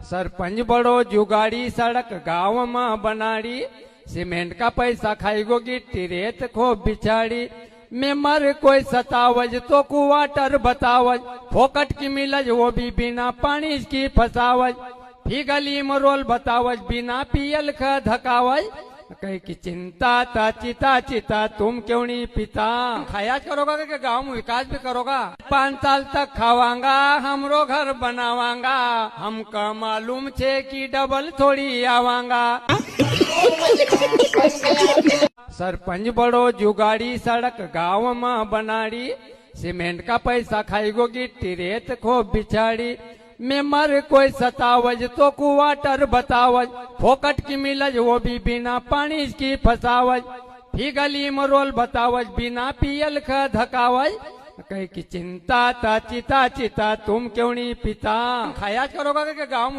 सरपंच बड़ो जुगाड़ी सड़क गाँव में बनाड़ी, सीमेंट का पैसा खाईगो गिट्टी रेत खो बिछाड़ी। मेमर कोई सतावज तो कुवाटर बतावज, फोकट की मिलज वो भी बिना पानी की फसावज। फी गली में रोल बतावज बिना पियल का धकावज। कहीं की चिंता ता चिता चिता तुम क्यों नहीं पिता। खाया करोगा कि गांव में विकास भी करोगा। 5 साल तक खावांगा हमरो घर बनावांगा, हमका मालूम छे कि डबल थोड़ी आवांगा। सरपंच बड़ो जुगाड़ी सड़क गाँव में बनाड़ी, सीमेंट का पैसा खाईगो गिट्टी रेत खो बिछाड़ी। मेमर कोई सतावज तो कुवाटर बतावज, फोकट की मिलज वो भी बिना पानी की फसावज। फी गली में रोल बतावज बिना पियल का धकावज। कहीं की चिंता ता चिता चिता तुम क्यों नहीं पिता। खाया करोगा कि गाँव में